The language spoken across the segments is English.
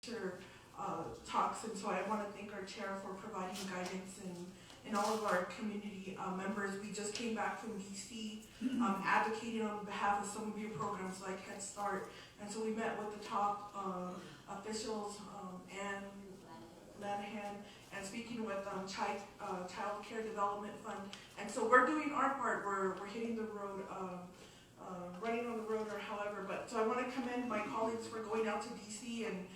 talks, and so I want to thank our chair for providing guidance and all of our community members. We just came back from DC, advocating on behalf of some of your programs like Head Start, and so we met with the top officials and Lanahan, and speaking with Child Care Development Fund, and so we're doing our part. We're hitting the road, running on the road, or however. But so I want to commend my colleagues for going out to DC and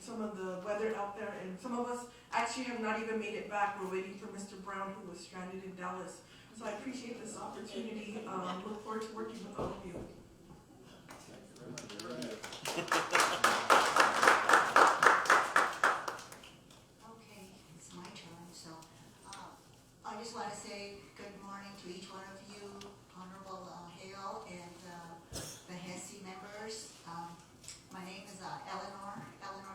some of the weather out there, and some of us actually have not even made it back. We're waiting for Mr. Brown, who was stranded in Dallas. So I appreciate this opportunity. Look forward to working with all of you. Okay, it's my turn. So I just want to say good morning to each one of you, Honorable Hale and the HEHSC members. My name is Eleanor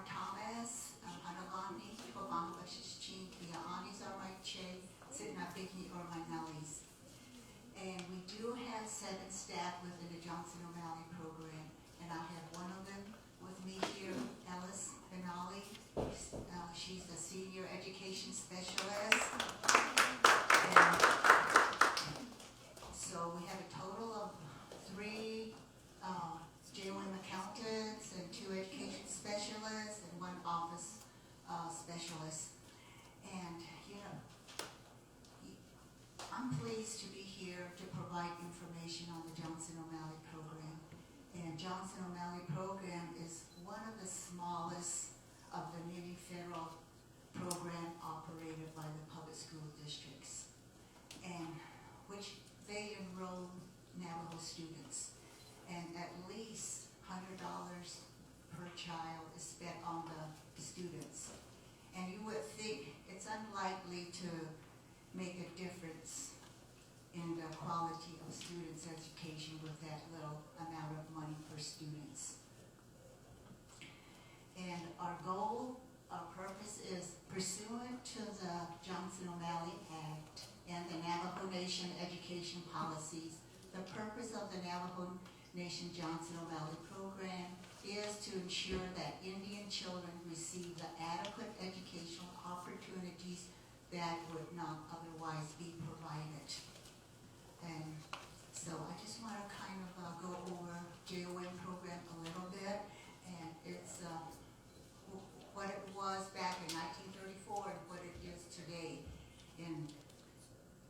Thomas. Anagani, Kobanga Shichin, Kiaani Zarmaiche, Sidnapiki or my Nellies. And we do have 7 staff within the Johnson O'Malley program. And I have one of them with me here, Ellis Benali. She's the senior education specialist. And so we have a total of 3 JOM accountants and 2 education specialists and 1 office specialist. And I'm pleased to be here to provide information on the Johnson O'Malley program. And Johnson O'Malley program is one of the smallest of the many federal program operated by the public school districts, and which they enroll Navajo students. And at least $100 per child is spent on the students. And you would think it's unlikely to make a difference in the quality of students' education with that little amount of money per students. And our goal, our purpose is pursuant to the Johnson O'Malley Act and the Navajo Nation education policies. The purpose of the Navajo Nation Johnson O'Malley program is to ensure that Indian children receive the adequate educational opportunities that would not otherwise be provided. And so I just want to kind of go over JOM program a little bit, and it's what it was back in 1934 and what it is today. And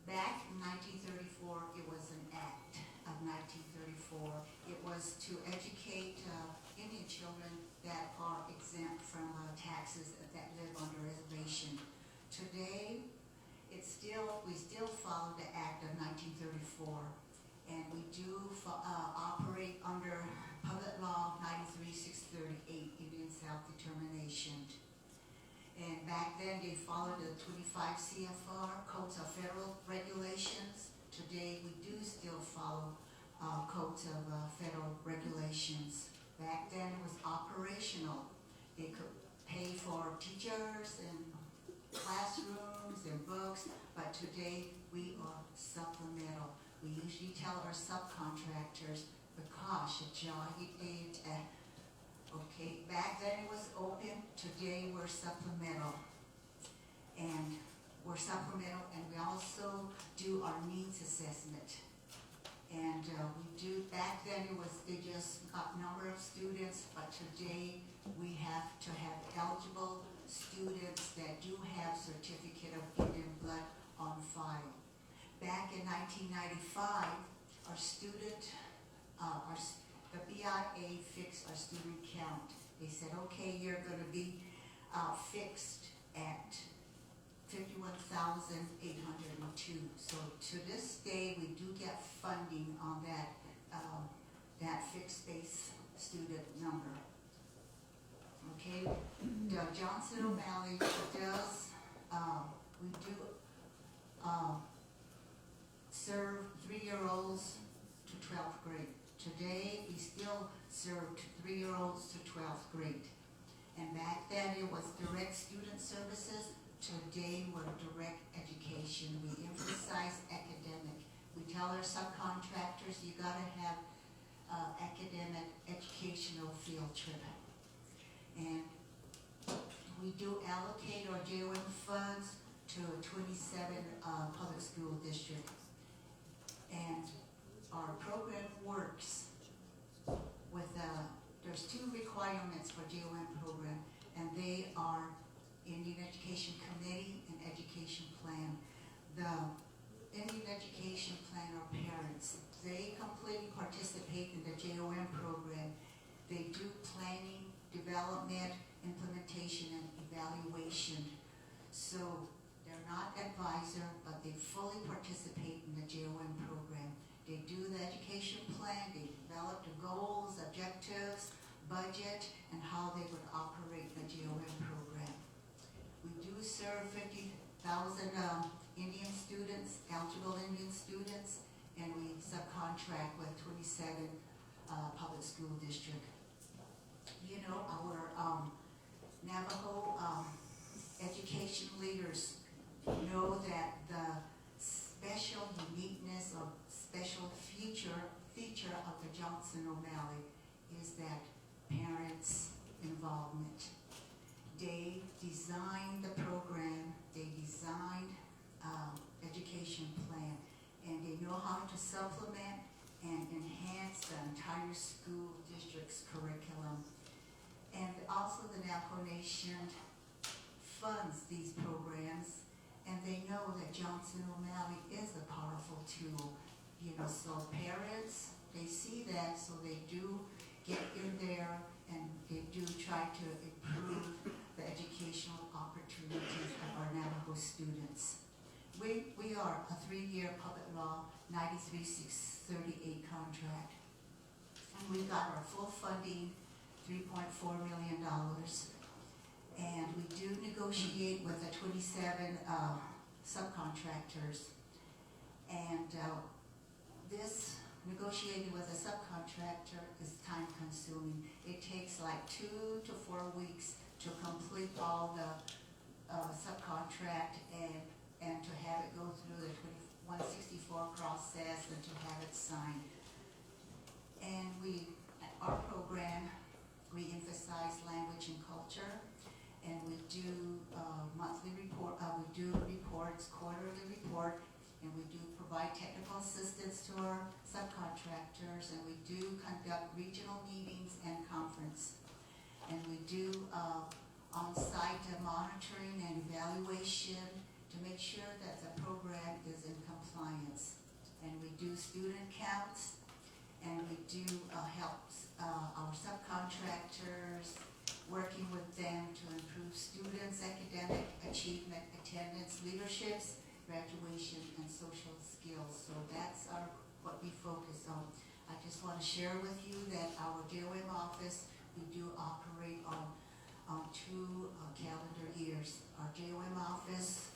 back in 1934, it was an act of 1934. It was to educate Indian children that are exempt from taxes that live on the reservation. Today, we still follow the Act of 1934, and we do operate under Public Law 93-638, Indian Self-Determination. And back then, they followed the 25 CFR, Codes of Federal Regulations. Today, we do still follow Codes of Federal Regulations. Back then, it was operational. They could pay for teachers and classrooms and books, but today we are supplemental. We usually tell our subcontractors, okay, back then it was open, today we're supplemental. And we're supplemental, and we also do our needs assessment. And we do, back then they just got number of students, but today we have to have eligible students that do have certificate of Indian blood on file. Back in 1995, our student, the BIA fixed our student count. They said, okay, you're going to be fixed at 51,802. So to this day, we do get funding on that fixed base student number. Okay, the Johnson O'Malley does, we do serve 3-year-olds to 12th grade. Today, we still serve 3-year-olds to 12th grade. And back then, it was direct student services. Today, we're direct education. We emphasize academic. We tell our subcontractors, you gotta have academic educational field trip. allocate our JOM funds to 27 public school district. And our program works with, there's 2 requirements for JOM program, and they are Indian Education Committee and Education Plan. The Indian Education Plan are parents. They completely participate in the JOM program. They do planning, development, implementation, and evaluation. So they're not advisor, but they fully participate in the JOM program. They do the education plan, they develop the goals, objectives, budget, and how they would operate the JOM program. We do serve 50,000 Indian students, eligible Indian students, and we subcontract with 27 public school district. You know, our Navajo education leaders know that the special uniqueness or special feature of the Johnson O'Malley is that parents' involvement. They designed the program, they designed education plan, and they know how to supplement and enhance the entire school district's curriculum. And also the Navajo Nation funds these programs, and they know that Johnson O'Malley is a powerful tool. You know, so parents, they see that, so they do get in there and they do try to improve the educational opportunities of our Navajo students. We are a 3-year public law 93-638 contract, and we got our full funding, $3.4 million. And we do negotiate with the 27 subcontractors. And this negotiating with a subcontractor is time consuming. It takes like 2 to 4 weeks to complete all the subcontract and to have it go through the 164 process and to have it signed. And our program, we emphasize language and culture, and we do monthly report, we do reports, quarterly report, and we do provide technical assistance to our subcontractors, and we do conduct regional meetings and conference. And we do on-site monitoring and evaluation to make sure that the program is in compliance. And we do student counts, and we do help our subcontractors, working with them to improve students' academic achievement, attendance, leaderships, graduation, and social skills. So that's what we focus on. I just want to share with you that our JOM office, we do operate on 2 calendar years. Our JOM office,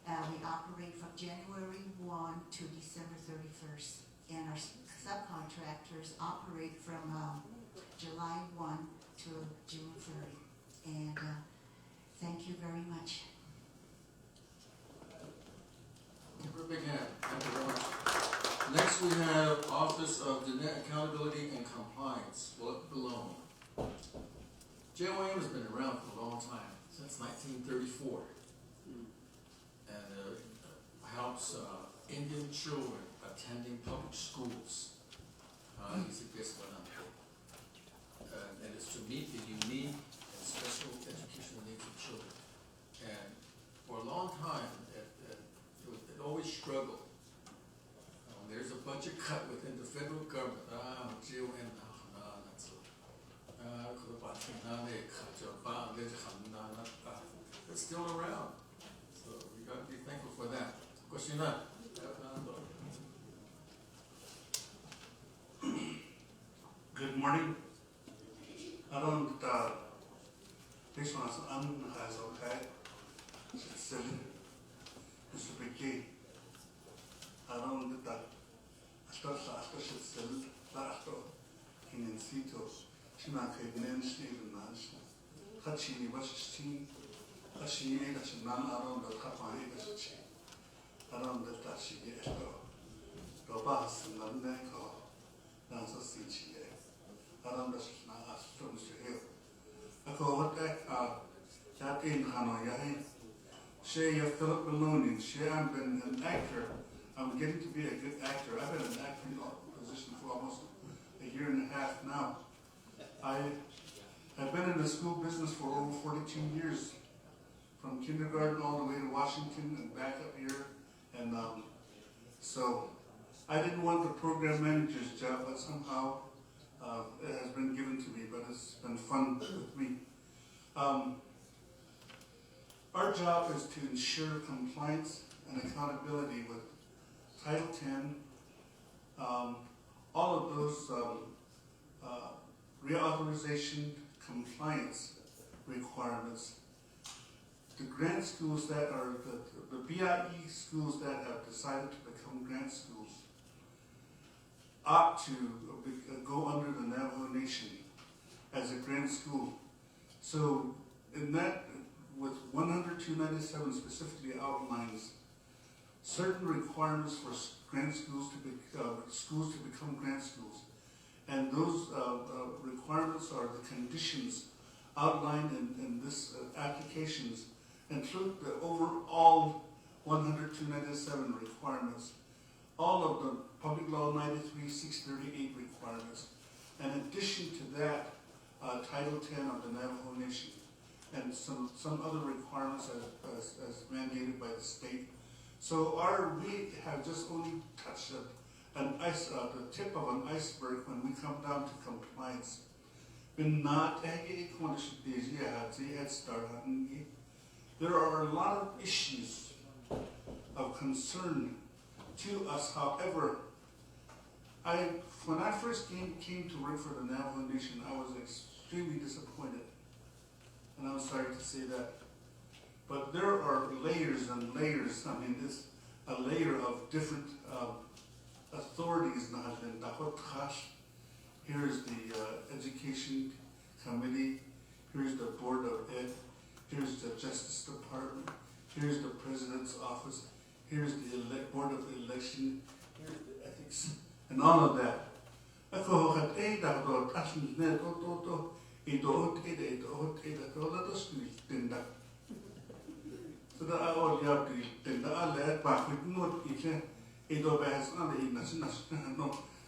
we operate from January 1 to December 31st. And our subcontractors operate from July 1 to June 30. And thank you very much. Give her a big hand. Thank you very much. Next we have Office of Accountability and Compliance, what belong. JOM has been around for a long time, since 1934. And helps Indian children attending public schools. And it's to meet the unique and special educational needs of children. And for a long time, it always struggled. There's a budget cut within the federal government. JOM, that's it's still around. So we got to be thankful for that. Question none. Good morning. Around this one's has okay. It's Mr. around that after she's after in situ. She might have named Stephen Nash. Hatchini was seen. She ate a man around the Kapari around the Tashi. The bus and the neck dance a city around the from the hill. I call what that in Hanoi. She Philip Maloney. I've been an actor. I'm getting to be a good actor. I've been an acting position for almost a year and a half now. I have been in the school business for over 42 years, from kindergarten all the way to Washington and back up here. And so I didn't want the program manager's job, but somehow it has been given to me, but it's been fun with me. Our job is to ensure compliance and accountability with Title X, all of those reauthorization compliance requirements. The grant schools that are, the BIE schools that have decided to become grant schools opt to go under the Navajo Nation as a grant school. So in that, with 100-297 specifically outlines certain requirements for grant schools to become grant schools. And those requirements are the conditions outlined in this applications include the overall 100-297 requirements, all of the Public Law 93-638 requirements, and in addition to that, Title X of the Navajo Nation, and some other requirements as mandated by the state. So we have just only touched the tip of an iceberg when we come down to compliance. There are a lot of issues of concern to us. However, when I first came to work for the Navajo Nation, I was extremely disappointed. And I'm sorry to say that. But there are layers and layers. I mean, this a layer of different authorities. Here's the Education Committee. Here's the Board of Ed. Here's the Justice Department. Here's the President's Office. Here's the Board of Election. Here's the Ethics. And all of that.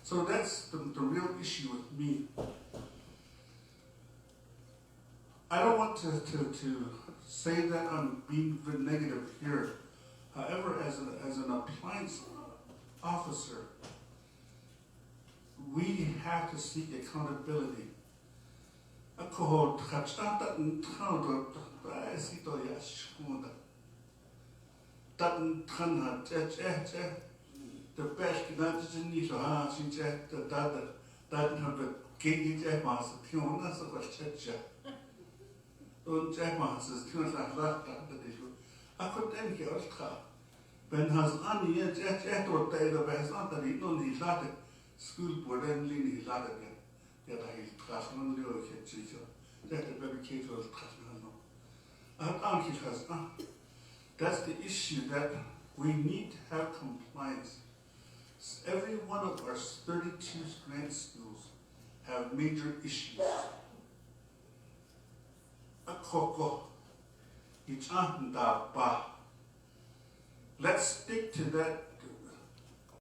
So that's the real issue with me. I don't want to say that I'm being very negative here. However, as an appliance officer, we have to seek accountability. The best not just need to have since that have the gate master, Tionas of a church. Don't jackmasters, Tionas like that. I could then hear us car. Ben has only yet or day the best not that he don't need that school board and lean his ladder again. Yet I trust no little kid teacher. That the baby kid was trusting. That's the issue that we need to have compliance. Every one of our 32 grant schools have major issues. Let's stick to that